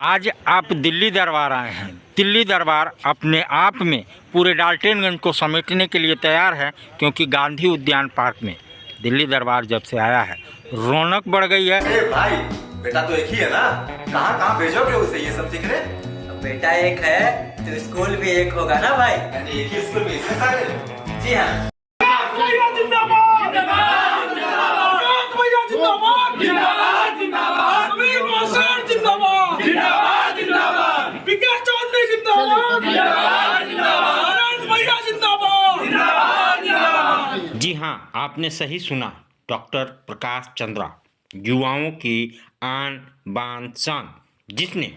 आज आप दिल्ली दरबार आए हैं। दिल्ली दरबार अपने आप में पूरे डाल्टनगंज को समेटने के लिए तैयार है, क्योंकि गांधी उद्यान पार्क में दिल्ली दरबार जब से आया है रौनक बढ़ गई है। अरे भाई, बेटा तो एक ही है ना, कहाँ कहाँ भेजोगे उसे ये सब सीखने? बेटा एक है तो स्कूल भी एक होगा ना भाई। यानी एक ही स्कूल में इतने सारे? जी हाँ। जी हाँ, आपने सही सुना। डॉक्टर प्रकाश चंद्रा, युवाओं की आन बान शान, जिसने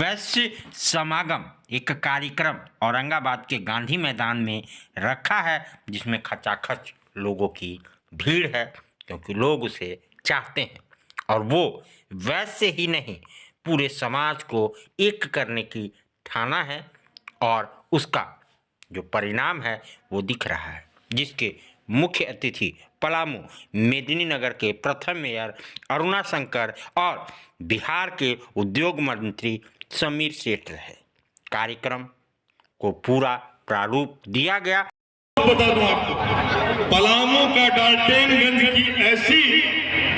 वैश्य समागम एक कार्यक्रम औरंगाबाद के गांधी मैदान में रखा है, जिसमें खचाखच लोगों की भीड़ है, क्योंकि लोग उसे चाहते हैं और वो वैसे ही नहीं, पूरे समाज को एक करने की ठाना है और उसका जो परिणाम है वो दिख रहा है, जिसके मुख्य अतिथि पलामू मेदिनीनगर के प्रथम मेयर अरुणा शंकर और बिहार के उद्योग मंत्री समीर सेठ रहे। कार्यक्रम को पूरा प्रारूप दिया गया। बता दूं आपको, पलामू का डाल्टनगंज की ऐसी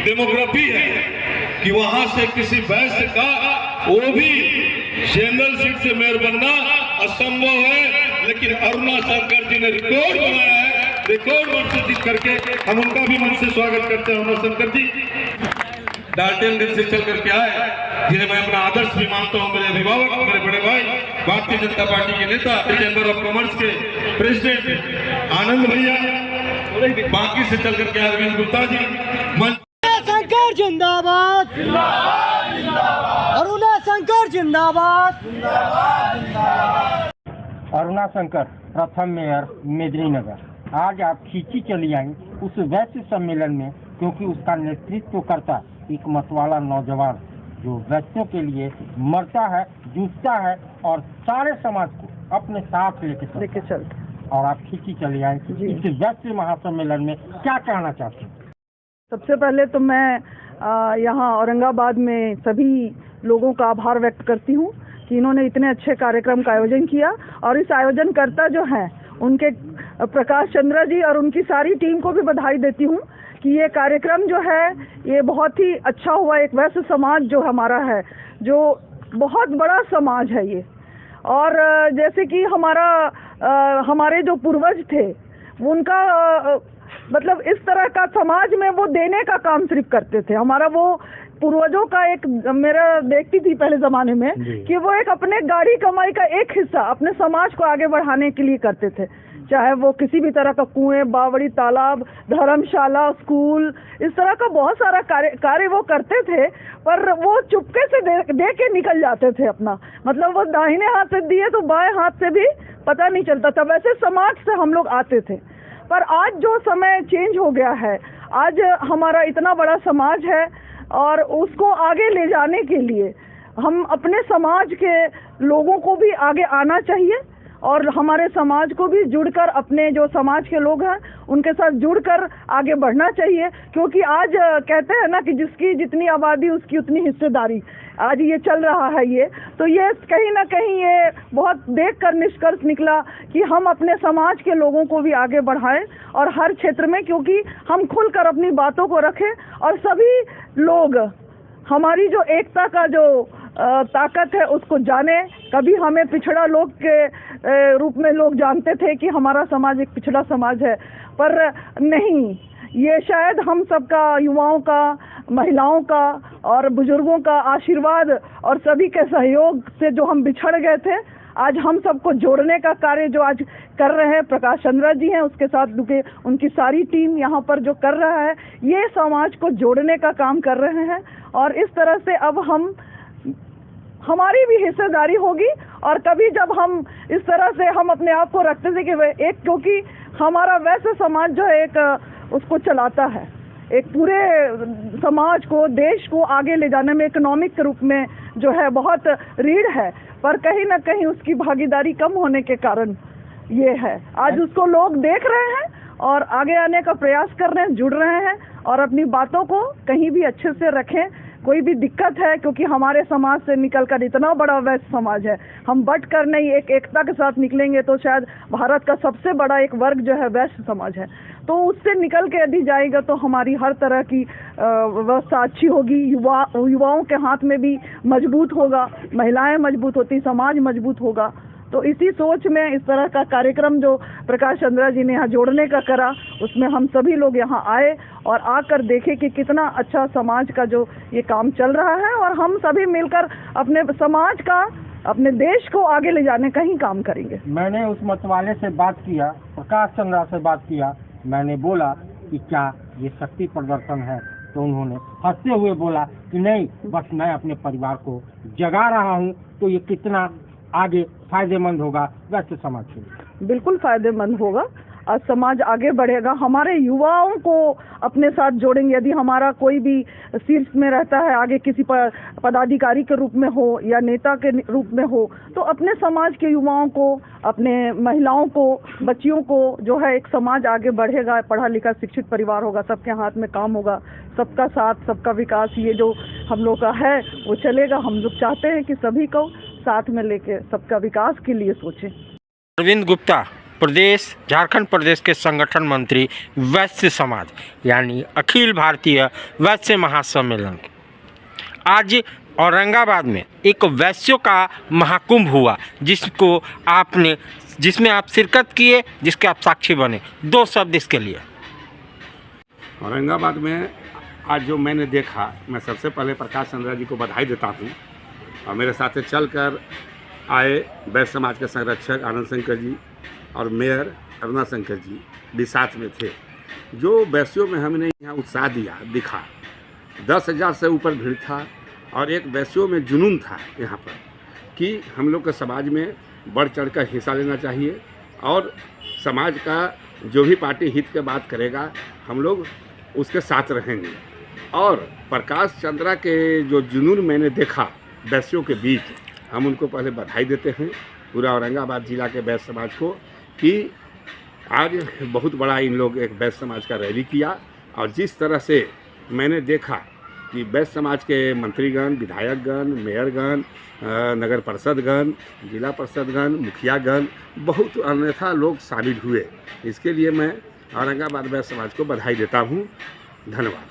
डेमोग्राफी है कि वहां से किसी वैश्य का वो भी जनरल सीट से मेयर बनना असंभव है, लेकिन अरुणा शंकर जी ने रिकॉर्ड बनाया है। रिकॉर्ड मंच से जीत करके हम उनका भी मन से स्वागत करते हैं। अरुणा शंकर जी डाल्टनगंज से चल करके आए, जिन्हें मैं अपना आदर्श भी मानता हूं, मेरे अभिभावक, मेरे बड़े भाई, भारतीय जनता पार्टी के नेता, चैंबर ऑफ कॉमर्स के प्रेसिडेंट आनंद भैया, बाकी से चल करके अरविंद गुप्ता जी। शंकर जिंदाबाद, अरुणा शंकर जिंदाबाद। अरुणा शंकर, प्रथम मेयर मेदिनीनगर, आज आप खींची चली आई उस वैश्य सम्मेलन में, क्योंकि उसका नेतृत्व करता एक मतवाला नौजवान जो वैश्यों के लिए मरता है, जूझता है और सारे समाज को अपने साथ लेके चलता। और आप खींची चली आई इस वैश्य महासम्मेलन में, क्या कहना चाहते हैं? सबसे पहले तो मैं यहाँ औरंगाबाद में सभी लोगों का आभार व्यक्त करती हूँ कि इन्होंने इतने अच्छे कार्यक्रम का आयोजन किया, और इस आयोजनकर्ता जो हैं उनके प्रकाश चंद्रा जी और उनकी सारी टीम को भी बधाई देती हूँ कि ये कार्यक्रम जो है ये बहुत ही अच्छा हुआ। एक वैश्य समाज जो हमारा है, जो बहुत बड़ा समाज है ये, और जैसे कि हमारे जो पूर्वज थे उनका मतलब इस तरह का समाज में वो देने का काम सिर्फ करते थे। हमारा वो पूर्वजों का एक, मेरा देखती थी पहले जमाने में कि वो एक अपने गाड़ी कमाई का एक हिस्सा अपने समाज को आगे बढ़ाने के लिए करते थे, चाहे वो किसी भी तरह का कुएं, बावड़ी, तालाब, धर्मशाला, स्कूल, इस तरह का बहुत सारा कार्य वो करते थे। पर वो चुपके से दे के निकल जाते थे अपना, मतलब वो दाहिने हाथ से दिए तो बाएं हाथ से भी पता नहीं चलता था। वैसे समाज से हम लोग आते थे, पर आज जो समय चेंज हो गया है, आज हमारा इतना बड़ा समाज है और उसको आगे ले जाने के लिए हम अपने समाज के लोगों को भी आगे आना चाहिए और हमारे समाज को भी जुड़कर, अपने जो समाज के लोग हैं उनके साथ जुड़कर आगे बढ़ना चाहिए। क्योंकि आज कहते हैं ना कि जिसकी जितनी आबादी उसकी उतनी हिस्सेदारी, आज ये चल रहा है ये, तो ये कहीं ना कहीं ये बहुत देखकर निष्कर्ष निकला कि हम अपने समाज के लोगों को भी आगे बढ़ाएं और हर क्षेत्र में, क्योंकि हम खुलकर अपनी बातों को रखें और सभी लोग हमारी जो एकता का जो ताकत है उसको जाने। कभी हमें पिछड़ा लोग के रूप में लोग जानते थे कि हमारा समाज एक पिछड़ा समाज है, पर नहीं, ये शायद हम सबका, युवाओं का, महिलाओं का और बुजुर्गों का आशीर्वाद और सभी के सहयोग से जो हम बिछड़ गए थे, आज हम सबको जोड़ने का कार्य जो आज कर रहे हैं प्रकाश चंद्रा जी हैं, उसके साथ उनकी सारी टीम यहाँ पर जो कर रहा है, ये समाज को जोड़ने का काम कर रहे हैं। और इस तरह से अब हमारी भी हिस्सेदारी होगी। और कभी जब हम इस तरह से हम अपने आप को रखते थे कि एक, क्योंकि हमारा वैसे समाज जो है एक उसको चलाता है, एक पूरे समाज को, देश को आगे ले जाने में इकोनॉमिक के रूप में जो है बहुत रीढ़ है, पर कहीं ना कहीं उसकी भागीदारी कम होने के कारण ये है। आज उसको लोग देख रहे हैं और आगे आने का प्रयास कर रहे हैं, जुड़ रहे हैं और अपनी बातों को कहीं भी अच्छे से रखें। कोई भी दिक्कत है, क्योंकि हमारे समाज से निकलकर इतना बड़ा वैश्य समाज है, हम बट कर नहीं एक एकता के साथ निकलेंगे तो शायद भारत का सबसे बड़ा एक वर्ग जो है वैश्य समाज है, तो उससे निकल के यदि जाएगा तो हमारी हर तरह की व्यवस्था अच्छी होगी। युवाओं के हाथ में भी मजबूत होगा, महिलाएं मजबूत होती, समाज मजबूत होगा। तो इसी सोच में इस तरह का कार्यक्रम जो प्रकाश चंद्रा जी ने यहाँ जोड़ने का करा, उसमें हम सभी लोग यहाँ आए और आकर देखे कि कितना अच्छा समाज का जो ये काम चल रहा है, और हम सभी मिलकर अपने समाज का, अपने देश को आगे ले जाने का ही काम करेंगे। मैंने उस मतवाले से बात किया, प्रकाश चंद्रा से बात किया, मैंने बोला कि क्या ये शक्ति प्रदर्शन है, तो उन्होंने हंसते हुए बोला कि नहीं, बस मैं अपने परिवार को जगा रहा हूँ। तो ये कितना आगे फायदेमंद होगा वैसे समाज के लिए? बिल्कुल फायदेमंद होगा, आज समाज आगे बढ़ेगा। हमारे युवाओं को अपने साथ जोड़ेंगे। यदि हमारा कोई भी शीर्ष में रहता है, आगे किसी पदाधिकारी के रूप में हो या नेता के रूप में हो, तो अपने समाज के युवाओं को, अपने महिलाओं को, बच्चियों को जो है, एक समाज आगे बढ़ेगा, पढ़ा लिखा शिक्षित परिवार होगा, सबके हाथ में काम होगा, सबका साथ सबका विकास, ये जो हम लोग का है वो चलेगा। हम लोग चाहते हैं कि सभी को साथ में लेके सबका विकास के लिए सोचें। अरविंद गुप्ता, प्रदेश झारखंड प्रदेश के संगठन मंत्री वैश्य समाज यानी अखिल भारतीय वैश्य महासम्मेलन। आज औरंगाबाद में एक वैश्यों का महाकुंभ हुआ, जिसमें आप शिरकत किए, जिसके आप साक्षी बने। 2 शब्द इसके लिए। औरंगाबाद में आज जो मैंने देखा, मैं सबसे पहले प्रकाश चंद्रा जी को बधाई देता हूँ, और मेरे साथ चल कर आए वैश्य समाज के संरक्षक आनंद शंकर जी और मेयर अरुणा शंकर जी भी साथ में थे। जो वैश्यों में हमने यहाँ उत्साह दिखा, 10,000 से ऊपर भीड़ था, और एक वैश्यों में जुनून था यहाँ पर कि हम लोग के समाज में बढ़ चढ़ कर हिस्सा लेना चाहिए, और समाज का जो भी पार्टी हित के बात करेगा हम लोग उसके साथ रहेंगे। और प्रकाश चंद्रा के जो जुनून मैंने देखा वैश्यों के बीच, हम उनको पहले बधाई देते हैं, पूरा औरंगाबाद जिला के वैश्य समाज को, कि आज बहुत बड़ा इन लोग एक वैश्य समाज का रैली किया। और जिस तरह से मैंने देखा कि वैश्य समाज के मंत्रीगण, विधायकगण, मेयरगण, नगर परिषदगण, जिला परिषदगण, मुखियागण, बहुत अन्यथा लोग शामिल हुए, इसके लिए मैं औरंगाबाद वैश्य समाज को बधाई देता हूँ। धन्यवाद।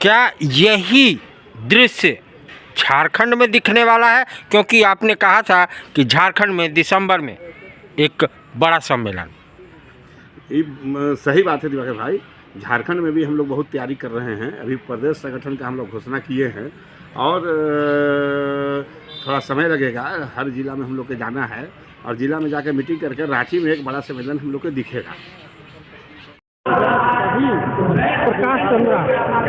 क्या यही दृश्य झारखंड में दिखने वाला है? क्योंकि आपने कहा था कि झारखंड में दिसंबर में एक बड़ा सम्मेलन। ये सही बात है दिवाकर भाई, झारखंड में भी हम लोग बहुत तैयारी कर रहे हैं। अभी प्रदेश संगठन का हम लोग घोषणा किए हैं, और थोड़ा समय लगेगा। हर जिला में हम लोग के जाना है, और जिला में जाकर मीटिंग करके रांची में एक बड़ा सम्मेलन हम लोग को दिखेगा। प्रकाश चंद्रा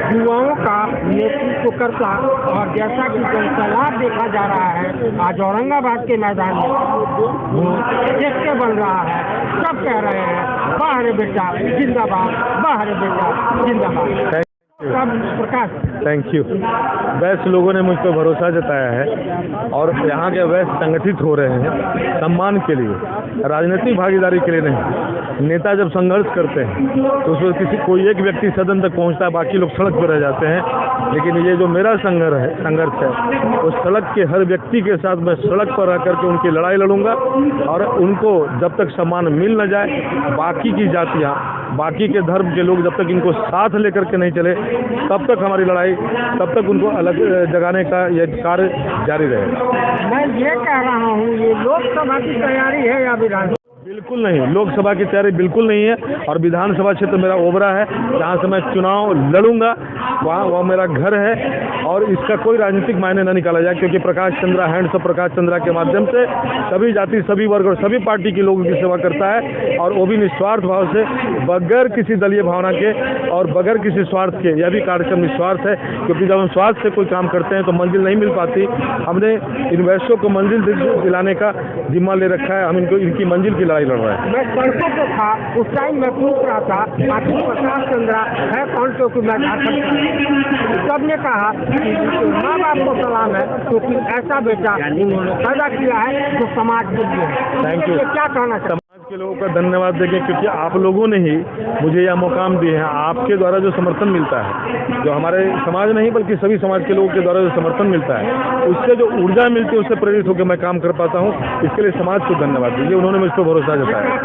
युवाओं का नेतृत्व करता, और जैसा कि जनसलाब देखा जा रहा है आज औरंगाबाद के मैदान में, वो देखते बन रहा है। सब कह रहे हैं बाहर बेटा जिंदाबाद, बाहर बेटा जिंदाबाद। सब प्रकाश, थैंक यू। वैश्य लोगों ने मुझ पर भरोसा जताया है, और यहाँ के वैश्य संगठित हो रहे हैं सम्मान के लिए, राजनीतिक भागीदारी के लिए नहीं। नेता जब संघर्ष करते हैं तो उसमें कोई एक व्यक्ति सदन तक पहुँचता है, बाकी लोग सड़क पर रह जाते हैं। लेकिन ये जो मेरा संघर्ष है वो सड़क के हर व्यक्ति के साथ मैं सड़क पर रह करके उनकी लड़ाई लड़ूंगा, और उनको जब तक सम्मान मिल न जाए, बाकी की जातियाँ, बाकी के धर्म के लोग जब तक इनको साथ लेकर के नहीं चले, तब तक हमारी लड़ाई, तब तक उनको अलग जगाने का यह कार्य जारी रहेगा। मैं ये कह रहा हूँ, ये लोकसभा की तैयारी है या विधानसभा? बिल्कुल नहीं, लोकसभा की तैयारी बिल्कुल नहीं है, और विधानसभा क्षेत्र मेरा ओबरा है, जहाँ से मैं चुनाव लड़ूंगा, वहाँ मेरा घर है, और इसका कोई राजनीतिक मायने न निकाला जाए। क्योंकि प्रकाश चंद्रा, हैंड्स ऑफ प्रकाश चंद्रा के माध्यम से सभी जाति, सभी वर्ग और सभी पार्टी के लोगों की सेवा करता है, और वो भी निस्वार्थ भाव से, बगैर किसी दलीय भावना के और बगैर किसी स्वार्थ के। यह भी कार्यक्रम निस्वार्थ है, क्योंकि जब हम स्वार्थ से कोई काम करते हैं तो मंजिल नहीं मिल पाती। हमने इन वैश्यों को मंजिल दिलाने का जिम्मा ले रखा है, हम इनकी मंजिल की लड़ाई लड़ रहे हैं। मैं सड़कों पे था, उस टाइम मैं पूछ रहा था आखिर प्रकाश चंद्रा है कौन, क्योंकि मैं झारखंड। सबने कहा कि माँ बाप को सलाम है, क्योंकि ऐसा बेटा उन्होंने पैदा किया है जो समाज के लिए है। Thank you. क्या कहना चाहिए? के लोगों का धन्यवाद देंगे, क्योंकि आप लोगों ने ही मुझे यह मुकाम दिए हैं। आपके द्वारा जो समर्थन मिलता है, जो हमारे समाज नहीं बल्कि सभी समाज के लोगों के द्वारा जो समर्थन मिलता है, उससे जो ऊर्जा मिलती है, उससे प्रेरित होकर मैं काम कर पाता हूँ। इसके लिए समाज को धन्यवाद दीजिए, उन्होंने मुझ पर भरोसा जताया।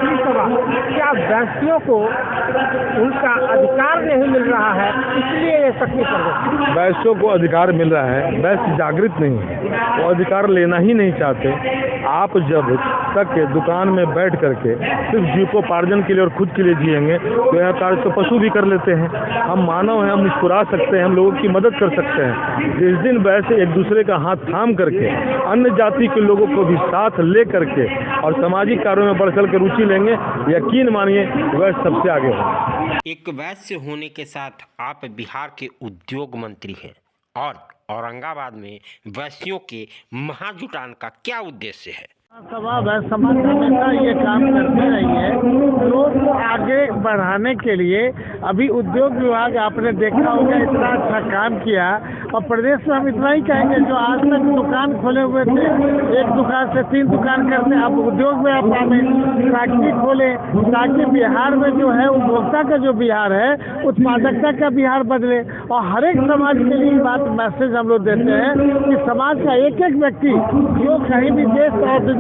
क्या व्यक्तियों को उनका अधिकार नहीं मिल रहा है, इसलिए ये शक्ति प्रदर्शन? वैश्यों को अधिकार मिल रहा है, वैश्य जागृत नहीं है, वो अधिकार लेना ही नहीं चाहते। आप जब तक दुकान में बैठ करके सिर्फ जीविकोपार्जन के लिए और खुद के लिए जिएंगे तो यह कार्य तो पशु भी कर लेते हैं। हम मानव हैं, हम मुस्कुरा सकते हैं, हम लोगों की मदद कर सकते हैं। जिस दिन वैसे एक दूसरे का हाथ थाम करके अन्य जाति के लोगों को भी साथ ले करके और सामाजिक कार्यों में बढ़ चढ़ के रुचि लेंगे, यकीन मानिए वह सबसे आगे होगा। एक वैश्य होने के साथ आप बिहार के उद्योग मंत्री हैं और औरंगाबाद में वैश्यों के महाजुटान का क्या उद्देश्य है? सभा वैश्य समाज हमेशा ये काम करती रही है लोग को आगे बढ़ाने के लिए। अभी उद्योग विभाग आपने देखा होगा इतना अच्छा काम किया, और प्रदेश में हम इतना ही कहेंगे जो आज तक दुकान खोले हुए थे, एक दुकान से 3 दुकान करते, अब उद्योग में अपना फैक्ट्री खोले, ताकि बिहार में जो है उपभोक्ता का जो बिहार है, उत्पादकता का बिहार बदले। और हर एक समाज के लिए बात मैसेज हम लोग देते हैं कि समाज का एक एक व्यक्ति जो कहीं भी देश और विदेश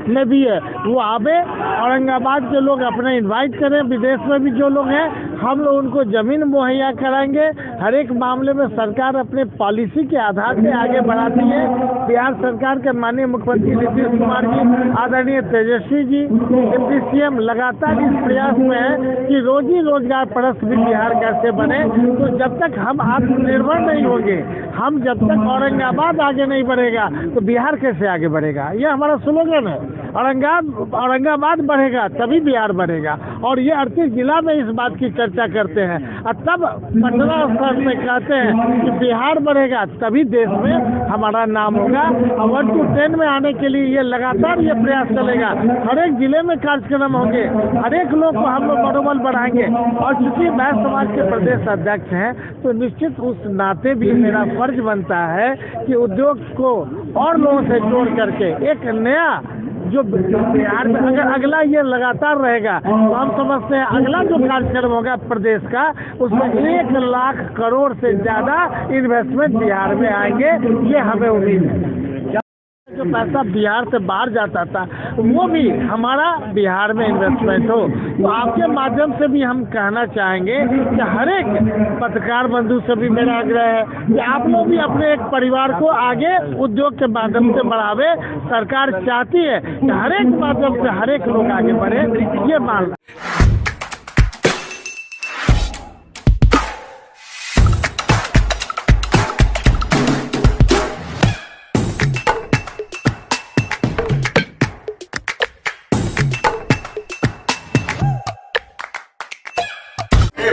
में भी है वो आवे। औरंगाबाद के लोग अपने इनवाइट करें, विदेश में भी जो लोग हैं हम लोग उनको जमीन मुहैया कराएंगे। हर एक मामले में सरकार अपने पॉलिसी के आधार पे आगे बढ़ाती है। बिहार सरकार के माननीय मुख्यमंत्री नीतीश कुमार जी, आदरणीय तेजस्वी जी, डिप्टी सीएम लगातार इस प्रयास में है कि रोजी रोजगार परस्त भी बिहार कैसे बने। तो जब तक हम आत्मनिर्भर नहीं होंगे, हम जब तक औरंगाबाद आगे नहीं बढ़ेगा तो बिहार कैसे आगे बढ़ेगा? ये हमारा स्लोगन है। औरंगाबाद बढ़ेगा तभी बिहार बढ़ेगा। और ये 38 जिला में इस बात की चर्चा करते हैं और तब पटना स्तर में कहते हैं कि बिहार बढ़ेगा तभी देश में हमारा नाम होगा। 1 to 10 में आने के लिए ये लगातार ये प्रयास चलेगा। हर एक जिले में कार्यक्रम होंगे, हर एक लोग को हम लोग मनोबल बढ़ाएंगे। और चूंकि मैं समाज के प्रदेश अध्यक्ष हैं तो निश्चित उस नाते भी मेरा फर्ज बनता है कि उद्योग को और लोगों से जोड़ करके एक नया जो बिहार में अगर अगला ये लगातार रहेगा तो हम समझते हैं अगला जो कार्यक्रम होगा प्रदेश का उसमें 1 लाख करोड़ से ज़्यादा इन्वेस्टमेंट बिहार में आएंगे, ये हमें उम्मीद है। जो पैसा बिहार से बाहर जाता था वो भी हमारा बिहार में इन्वेस्टमेंट हो। तो आपके माध्यम से भी हम कहना चाहेंगे कि हर एक पत्रकार बंधु से भी मेरा आग्रह है कि आप लोग भी अपने एक परिवार को आगे उद्योग के माध्यम से बढ़ावे। सरकार चाहती है कि हर एक माध्यम से हर एक लोग आगे बढ़े, ये मानना।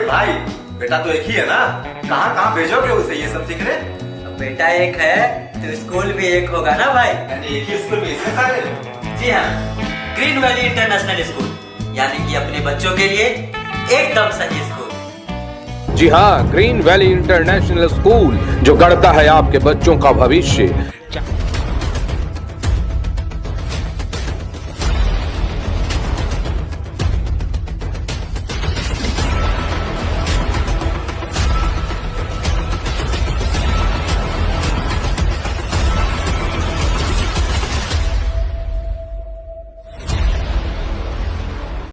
भाई बेटा तो एक ही है ना, कहाँ कहाँ भेजोगे उसे ये सब सीखने? बेटा एक है तो स्कूल भी एक होगा ना भाई। यानी एक ही स्कूल में इतने सारे? जी हाँ, ग्रीन वैली इंटरनेशनल स्कूल, यानी कि अपने बच्चों के लिए एकदम सही स्कूल। जी हाँ, ग्रीन वैली इंटरनेशनल स्कूल जो गढ़ता है आपके बच्चों का भविष्य।